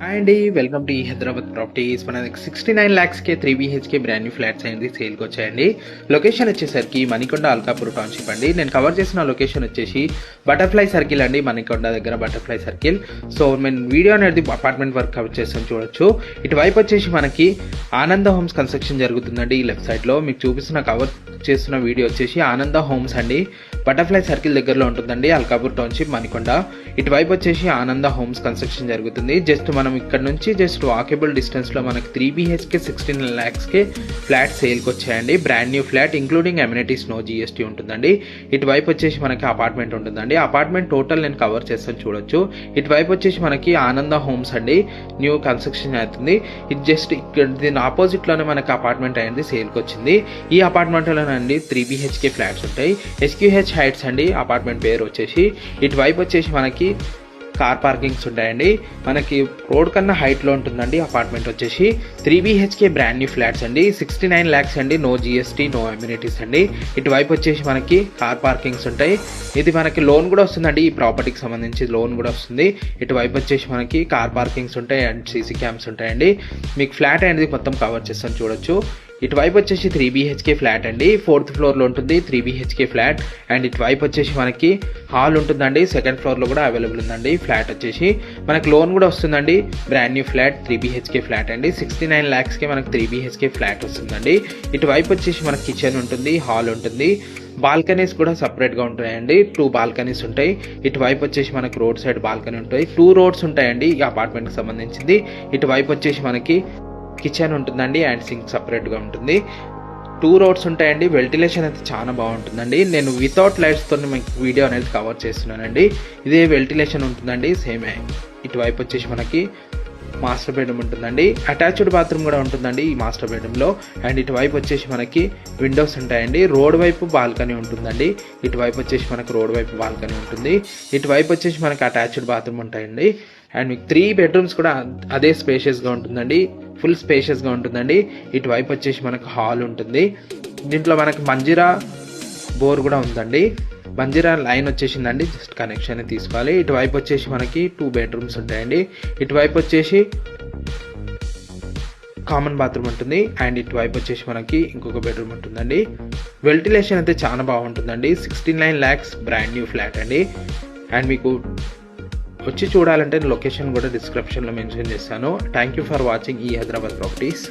అండి welcome to ఈ Hyderabad properties. మన 69 lakhsకే 3 BHK బ్రాండ్ న్యూ ఫ్లాట్స్ అనేది సేల్కి వచ్చాయండి. లొకేషన్ వచ్చేసరికి మణికొండ అల్కాపూర్ టౌన్షిప్ అండి. నేను కవర్ చేసిన లొకేషన్ వచ్చేసి బటర్ఫ్లై సర్కిల్ అండి, మణికొండ దగ్గర బటర్ఫ్లై సర్కిల్. సో నేను వీడియో అనేది అపార్ట్మెంట్ వర్క్ కవర్ చేస్తాను, చూడొచ్చు. ఇటువైపు వచ్చేసి మనకి ఆనంద హోమ్స్ కన్స్ట్రక్షన్ జరుగుతుందండి. ఈ లెఫ్ట్ సైడ్లో మీకు చూపిస్తున్న కవర్ చేస్తున్న వీడియో వచ్చేసి ఆనంద హోమ్స్ అండి, బటర్ఫ్లై సర్కిల్ దగ్గరలో ఉంటుందండి, అల్కాపూర్ టౌన్షిప్ మణికొండ. ఇటువైపు వచ్చేసి ఆనంద హోమ్స్ కన్స్ట్రక్షన్ జరుగుతుంది. జస్ట్ మనం ఇక్కడ నుంచి జస్ట్ వాకేబుల్ డిస్టెన్స్లో మనకి 3 BHK 16 lakhsకే ఫ్లాట్ సేల్కి వచ్చాయండి. Brand new flat including amenities, no GST ఉంటుందండి. ఇటువైపు వచ్చేసి మనకి అపార్ట్మెంట్ ఉంటుందండి. అపార్ట్మెంట్ టోటల్ నేను కవర్ చేస్తాను, చూడొచ్చు. ఇటువైపు వచ్చేసి మనకి ఆనంద హోమ్స్ అండి, న్యూ కన్స్ట్రక్షన్ అవుతుంది. ఇది జస్ట్ ఇక్కడ దీని ఆపోజిట్లోనే మనకి అపార్ట్మెంట్ అనేది సేల్కి వచ్చింది. ఈ అపార్ట్మెంట్లోనండి 3 BHK ఫ్లాట్స్ ఉంటాయి. SQH హైట్స్ అండి అపార్ట్మెంట్ పేరు వచ్చేసి. ఇటువైపు వచ్చేసి మనకి కార్ పార్కింగ్స్ ఉంటాయండి. మనకి రోడ్ కన్నా హైట్లో ఉంటుందండి అపార్ట్మెంట్ వచ్చేసి. 3 BHK బ్రాండ్ న్యూ ఫ్లాట్స్ అండి, 69 lakhs అండి, నో GST, నో అమ్యూనిటీస్ అండి. ఇటువైపు వచ్చేసి మనకి కార్ పార్కింగ్స్ ఉంటాయి. ఇది మనకి లోన్ కూడా వస్తుందండి, ఈ ప్రాపర్టీకి సంబంధించి లోన్ కూడా వస్తుంది. ఇటువైపు వచ్చేసి మనకి కార్ పార్కింగ్స్ ఉంటాయి అండ్ CC క్యామ్స్ ఉంటాయండి. మీకు ఫ్లాట్ అనేది మొత్తం కవర్ చేస్తాను, చూడొచ్చు. ఇటువైపు వచ్చేసి 3 BHK ఫ్లాట్ అండి, 4th ఫ్లోర్లో ఉంటుంది 3 BHK ఫ్లాట్. అండ్ ఇటువైపు వచ్చేసి మనకి హాల్ ఉంటుందండి, 2nd ఫ్లోర్లో కూడా అవైలబుల్ ఉందండి. ఫ్లాట్ వచ్చేసి మనకి లోన్ కూడా వస్తుందండి. Brand new flat 3 BHK flat అండి, 69 lakhsకే మనకి 3 BHK ఫ్లాట్ వస్తుందండి. ఇటువైపు వచ్చేసి మనకి కిచెన్ ఉంటుంది, హాల్ ఉంటుంది, బాల్కనీస్ కూడా సపరేట్గా ఉంటాయండి. 2 బాల్కనీస్ ఉంటాయి. ఇటువైపు వచ్చేసి మనకి రోడ్ సైడ్ బాల్కనీ ఉంటాయి. 2 రోడ్స్ ఉంటాయండి ఈ అపార్ట్మెంట్కి సంబంధించింది. ఇటువైపు వచ్చేసి మనకి కిచెన్ ఉంటుందండి అండ్ సింక్ సపరేట్గా ఉంటుంది. 2 రోడ్స్ ఉంటాయండి. వెంటిలేషన్ అయితే చాలా బాగుంటుందండి. నేను వితౌట్ లైట్స్తో మీకు వీడియో అనేది కవర్ చేస్తున్నానండి. ఇదే వెంటిలేషన్ ఉంటుందండి సేమ్. ఇటువైపు వచ్చేసి మనకి మాస్టర్ బెడ్రూమ్ ఉంటుందండి, అటాచ్డ్ బాత్రూమ్ కూడా ఉంటుందండి ఈ మాస్టర్ బెడ్రూమ్లో. అండ్ ఇటువైపు వచ్చేసి మనకి విండోస్ ఉంటాయండి. రోడ్ వైపు బాల్కనీ ఉంటుందండి. ఇటువైపు వచ్చేసి మనకి రోడ్ వైపు బాల్కనీ ఉంటుంది. ఇటువైపు వచ్చేసి మనకి అటాచ్డ్ బాత్రూమ్ ఉంటాయండి. అండ్ మీకు 3 bedrooms కూడా అదే స్పేషియస్గా ఉంటుందండి, ఫుల్ స్పేషియస్గా ఉంటుందండి. ఇటువైపు వచ్చేసి మనకు హాల్ ఉంటుంది. దీంట్లో మనకి మంజీరా బోర్ కూడా ఉందండి. మంజీరా లైన్ వచ్చేసిందండి, జస్ట్ కనెక్షన్ తీసుకోవాలి. ఇటువైపు వచ్చేసి మనకి 2 bedrooms ఉంటాయండి. ఇటువైపు వచ్చేసి కామన్ బాత్రూమ్ ఉంటుంది. అండ్ ఇటువైపు వచ్చేసి మనకి ఇంకొక బెడ్రూమ్ ఉంటుందండి. వెంటిలేషన్ అయితే చాలా బాగుంటుందండి. 69 lakhs బ్రాండ్ న్యూ ఫ్లాట్ అండి. అండ్ మీకు వచ్చి చూడాలంటే లొకేషన్ కూడా డిస్క్రిప్షన్లో మెన్షన్ చేస్తాను. థ్యాంక్ యూ ఫర్ వాచింగ్ ఈ హైదరాబాద్ ప్రాపర్టీస్.